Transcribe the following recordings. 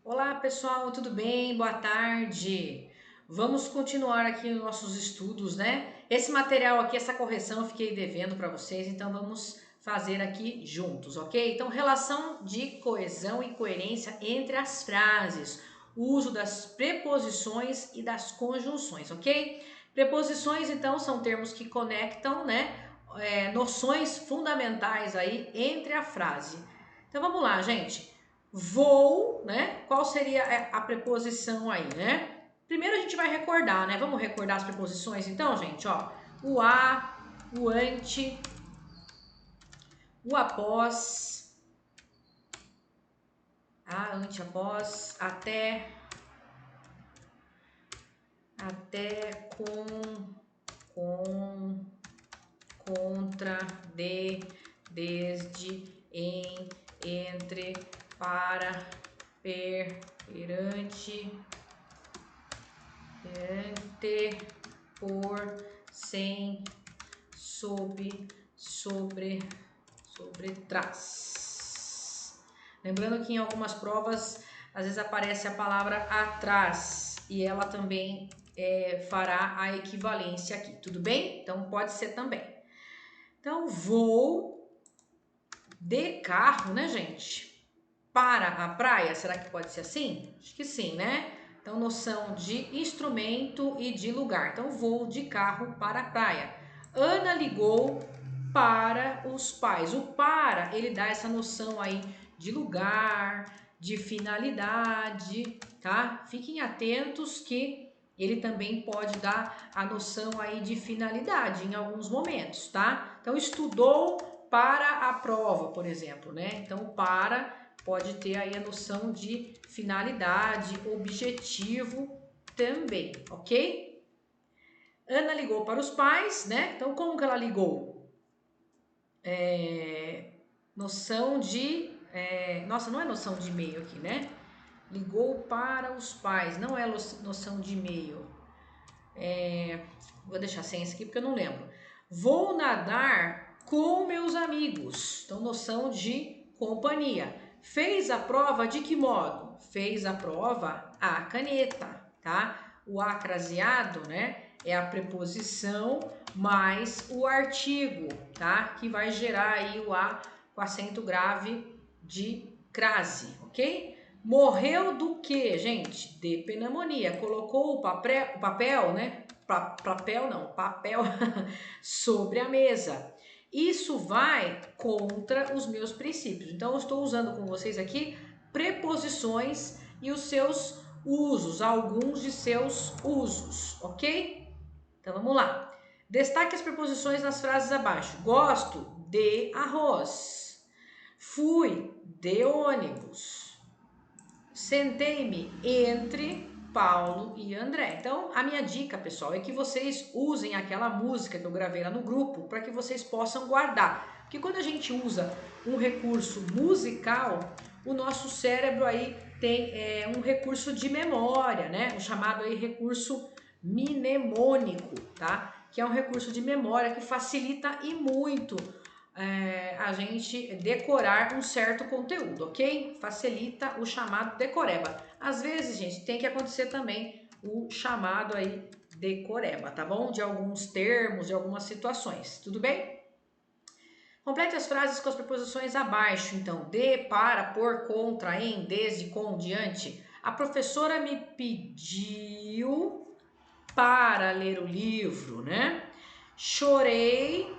Olá pessoal, tudo bem? Boa tarde. Vamos continuar aqui os nossos estudos, né? Esse material aqui, essa correção eu fiquei devendo para vocês, então vamos fazer aqui juntos, ok? Então, relação de coesão e coerência entre as frases, o uso das preposições e das conjunções, ok? Preposições, então, são termos que conectam, né? Noções fundamentais aí entre a frase. Então, vamos lá, gente. Vou, né? Qual seria a preposição aí, né? Primeiro a gente vai recordar, né? Vamos recordar as preposições então, gente, ó. O a, o ante, o após, a, ante, após, até, com, contra, de, desde, em, entre, para, perante, por, sem, sob, sobre, trás. Lembrando que em algumas provas, às vezes aparece a palavra atrás e ela também fará a equivalência aqui, tudo bem? Então pode ser também. Então vou de carro, né, gente? Para a praia, será que pode ser assim? Acho que sim, né? Então, noção de instrumento e de lugar. Então, vou de carro para a praia. Ana ligou para os pais. O para, ele dá essa noção aí de lugar, de finalidade, tá? Fiquem atentos que ele também pode dar a noção aí de finalidade em alguns momentos, tá? Então, estudou para a prova, por exemplo, né? Então, para pode ter aí a noção de finalidade, objetivo também, ok? Ana ligou para os pais, né? Então, como que ela ligou? Noção de... nossa, não é noção de e-mail aqui, né? Ligou para os pais, não é noção de e-mail. Vou deixar sem esse aqui porque eu não lembro. Vou nadar com meus amigos. Então, noção de companhia. Fez a prova de que modo? Fez a prova a caneta, tá? O acraseado, né? É a preposição mais o artigo, tá? Que vai gerar aí o a com acento grave de crase, ok? Morreu do que, gente? De pneumonia. Colocou o papel, né? Papel sobre a mesa. Isso vai contra os meus princípios. Então, eu estou usando com vocês aqui preposições e os seus usos, alguns de seus usos, ok? Então, vamos lá. Destaque as preposições nas frases abaixo. Gosto de arroz. Fui de ônibus. Sentei-me entre Paulo e André. Então, a minha dica, pessoal, é que vocês usem aquela música que eu gravei lá no grupo para que vocês possam guardar. Porque quando a gente usa um recurso musical, o nosso cérebro aí tem um recurso de memória, né? O chamado aí recurso mnemônico, tá? Que é um recurso de memória que facilita e muito a gente decorar um certo conteúdo, ok? Facilita o chamado decoreba. Às vezes, gente, tem que acontecer também o chamado aí decoreba, tá bom? De alguns termos, de algumas situações, tudo bem? Complete as frases com as preposições abaixo, então, de, para, por, contra, em, desde, com, diante. A professora me pediu para ler o livro, né? Chorei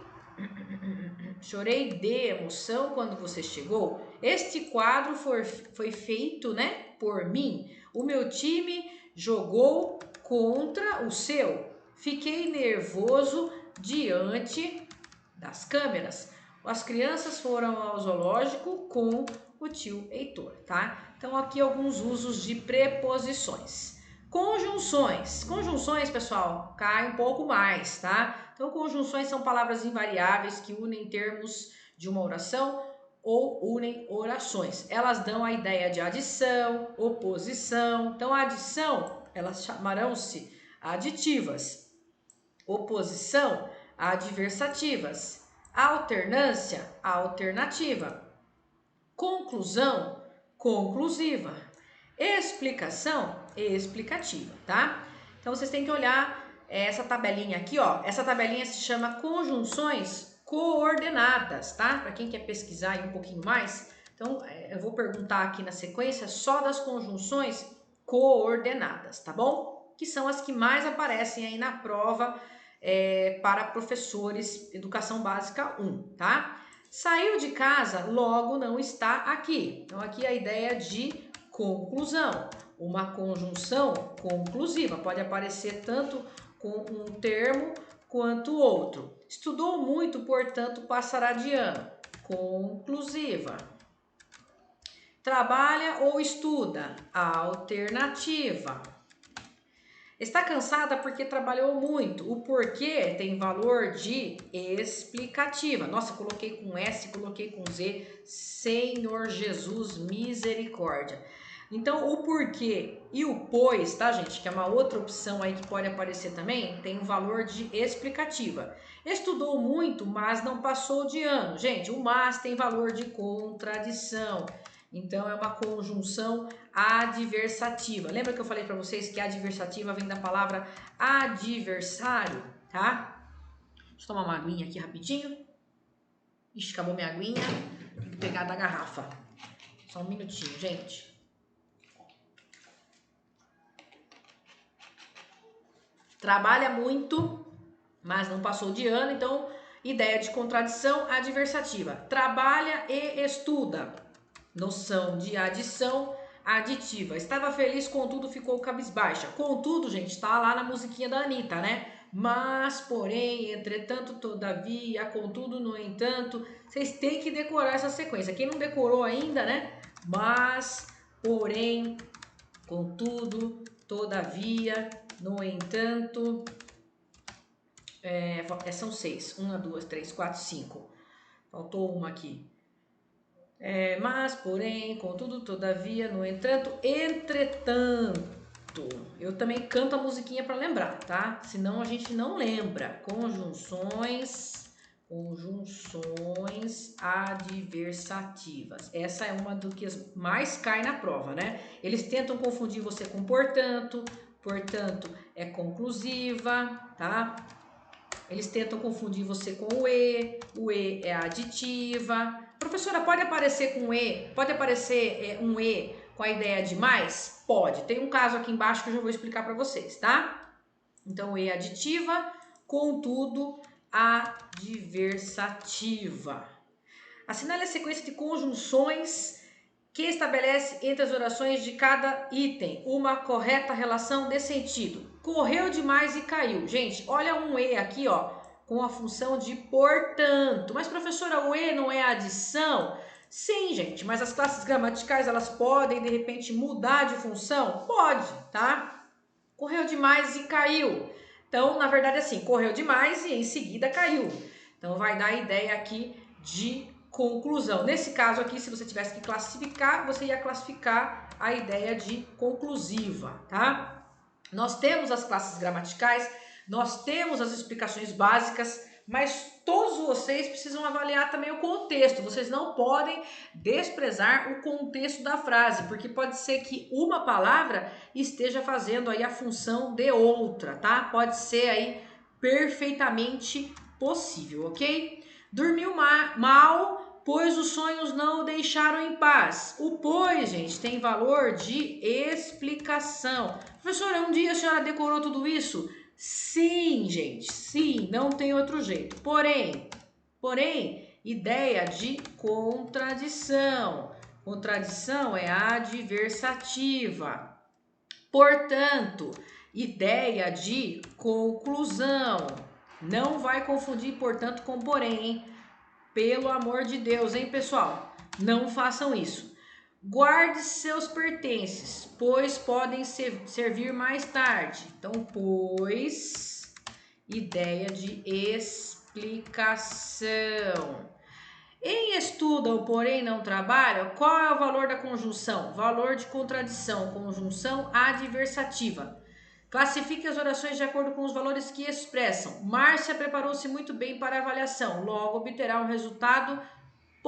de emoção quando você chegou. Este quadro foi feito, né, por mim. O meu time jogou contra o seu. Fiquei nervoso diante das câmeras. As crianças foram ao zoológico com o tio Heitor, tá? Então, aqui alguns usos de preposições. Conjunções. Conjunções, pessoal, cai um pouco mais, tá? Então, conjunções são palavras invariáveis que unem termos de uma oração ou unem orações. Elas dão a ideia de adição, oposição. Então, a adição, elas chamarão-se aditivas. Oposição, adversativas. Alternância, alternativa. Conclusão, conclusiva. explicação explicativa, tá? Então vocês têm que olhar essa tabelinha aqui, ó. Essa tabelinha se chama conjunções coordenadas, tá? Para quem quer pesquisar aí um pouquinho mais, então eu vou perguntar aqui na sequência só das conjunções coordenadas, tá bom? Que são as que mais aparecem aí na prova para professores Educação Básica 1, tá? Saiu de casa, logo não está aqui. Então aqui a ideia de conclusão. Uma conjunção conclusiva pode aparecer tanto com um termo quanto outro. Estudou muito, portanto, passará de ano. Conclusiva. Trabalha ou estuda? Alternativa. Está cansada porque trabalhou muito. O porquê tem valor de explicativa. Nossa, coloquei com S, coloquei com Z. Senhor Jesus, misericórdia. Então, o porquê e o pois, tá, gente? Que é uma outra opção aí que pode aparecer também, tem um valor de explicativa. Estudou muito, mas não passou de ano. Gente, o mas tem valor de contradição. Então, é uma conjunção adversativa. Lembra que eu falei para vocês que adversativa vem da palavra adversário, tá? Deixa eu tomar uma aguinha aqui rapidinho. Ixi, acabou minha aguinha. Tem que pegar da garrafa. Só um minutinho, gente. Trabalha muito, mas não passou de ano, então ideia de contradição adversativa. Trabalha e estuda. Noção de adição aditiva. Estava feliz, contudo ficou cabisbaixa. Contudo, gente, está lá na musiquinha da Anitta, né? Mas, porém, entretanto, todavia, contudo, no entanto. Vocês têm que decorar essa sequência. Quem não decorou ainda, né? Mas, porém, contudo, todavia, no entanto. São 6. 1, 2, 3, 4, 5. Faltou uma aqui. Mas, porém, contudo, todavia, no entanto, entretanto. Eu também canto a musiquinha para lembrar, tá? Senão a gente não lembra. Conjunções adversativas. Essa é uma do que mais cai na prova, né? Eles tentam confundir você com portanto é conclusiva, tá? Eles tentam confundir você com o E é aditiva. Professora, pode aparecer com E? Pode aparecer um E com a ideia de mais? Pode. Tem um caso aqui embaixo que eu já vou explicar para vocês, tá? Então, E é aditiva, contudo, adversativa. Assinale a sequência de conjunções que estabelece entre as orações de cada item uma correta relação de sentido. Correu demais e caiu. Gente, olha um E aqui, ó, com a função de portanto. Mas, professora, o E não é adição? Sim, gente, mas as classes gramaticais, elas podem, de repente, mudar de função? Pode, tá? Correu demais e caiu. Então, na verdade, assim, correu demais e em seguida caiu. Então, vai dar a ideia aqui de conclusão. Nesse caso aqui, se você tivesse que classificar, você ia classificar a ideia de conclusiva, tá? Nós temos as classes gramaticais, nós temos as explicações básicas, mas todos vocês precisam avaliar também o contexto. Vocês não podem desprezar o contexto da frase, porque pode ser que uma palavra esteja fazendo aí a função de outra, tá? Pode ser aí perfeitamente possível, ok? Dormiu mal, pois os sonhos não o deixaram em paz. O pois, gente, tem valor de explicação. Professora, um dia a senhora decorou tudo isso? Sim, gente, sim, não tem outro jeito. Porém, ideia de contradição. Contradição é adversativa. Portanto, ideia de conclusão. Não vai confundir, portanto, com porém, hein? Pelo amor de Deus, hein, pessoal? Não façam isso. Guarde seus pertences, pois podem servir mais tarde. Então, pois, ideia de explicação. Em estuda ou porém não trabalha, qual é o valor da conjunção? Valor de contradição, conjunção adversativa. Classifique as orações de acordo com os valores que expressam. Márcia preparou-se muito bem para a avaliação, logo obterá um resultado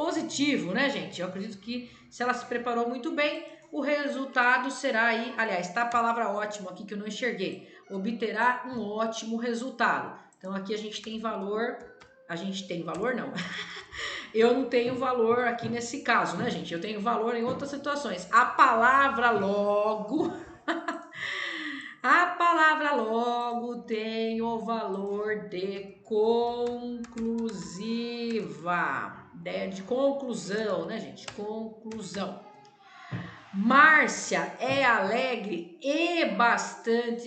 positivo, né, gente? Eu acredito que se ela se preparou muito bem, o resultado será aí, aliás, tá a palavra ótimo aqui que eu não enxerguei, obterá um ótimo resultado. Então aqui a gente tem valor não, eu não tenho valor aqui nesse caso, né, gente? Eu tenho valor em outras situações. A palavra logo, a palavra logo tem o valor de conclusiva, de conclusão, né, gente? Conclusão. Márcia é alegre e bastante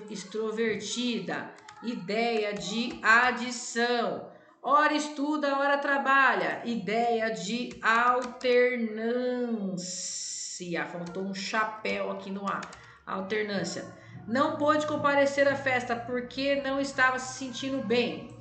extrovertida. Ideia de adição. Ora estuda, ora trabalha. Ideia de alternância. Faltou um chapéu aqui no A. Alternância. Não pôde comparecer à festa porque não estava se sentindo bem.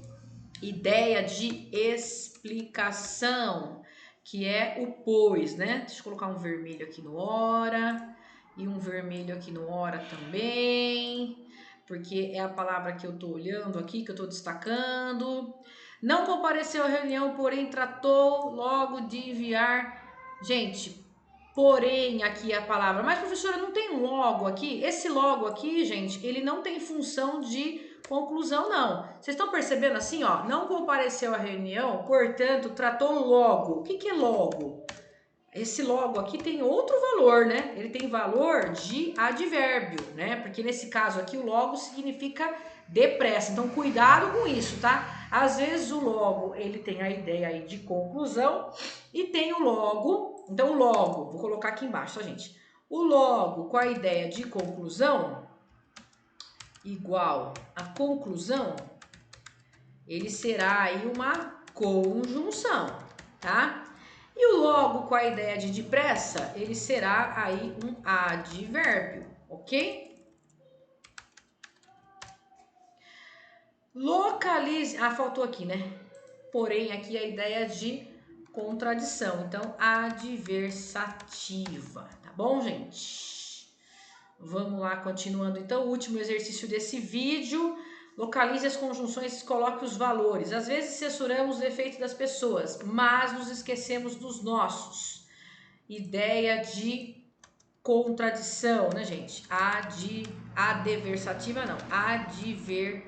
Ideia de explicação, que é o pois, né? Deixa eu colocar um vermelho aqui no hora e um vermelho aqui no hora também, porque é a palavra que eu tô olhando aqui, que eu tô destacando. Não compareceu à reunião, porém tratou logo de enviar. Gente, porém aqui é a palavra. Mas, professora, não tem um logo aqui? Esse logo aqui, gente, ele não tem função de conclusão, não. Vocês estão percebendo assim, ó? Não compareceu à reunião, portanto, tratou logo. O que é logo? Esse logo aqui tem outro valor, né? Ele tem valor de advérbio, né? Porque nesse caso aqui o logo significa depressa. Então, cuidado com isso, tá? Às vezes o logo, ele tem a ideia aí de conclusão e tem o logo. Então, o logo, vou colocar aqui embaixo, tá, gente? O logo com a ideia de conclusão igual a conclusão, ele será aí uma conjunção, tá? E o logo com a ideia de depressa, ele será aí um advérbio, ok? Localize, faltou aqui, né? Porém, aqui a ideia de contradição, então adversativa, tá bom, gente? Vamos lá, continuando então, o último exercício desse vídeo. Localize as conjunções e coloque os valores. Às vezes censuramos os defeitos das pessoas, mas nos esquecemos dos nossos. Ideia de contradição, né, gente? Adversativa não, adversativa.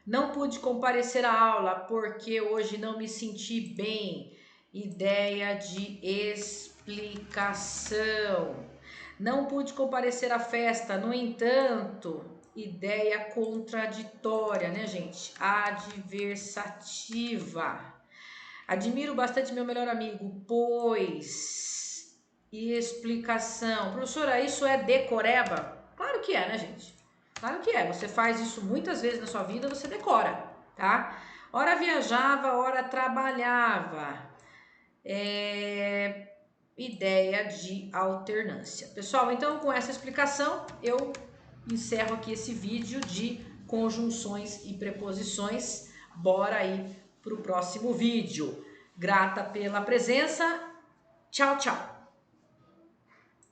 Não pude comparecer à aula porque hoje não me senti bem. Ideia de explicação. Não pude comparecer à festa, no entanto, ideia contraditória, né, gente? Adversativa. Admiro bastante meu melhor amigo, pois. Explicação. Professora, isso é decoreba? Claro que é, né, gente? Claro que é. Você faz isso muitas vezes na sua vida, você decora, tá? Ora viajava, ora trabalhava. Ideia de alternância. Pessoal, então com essa explicação eu encerro aqui esse vídeo de conjunções e preposições. Bora aí para o próximo vídeo. Grata pela presença. Tchau, tchau.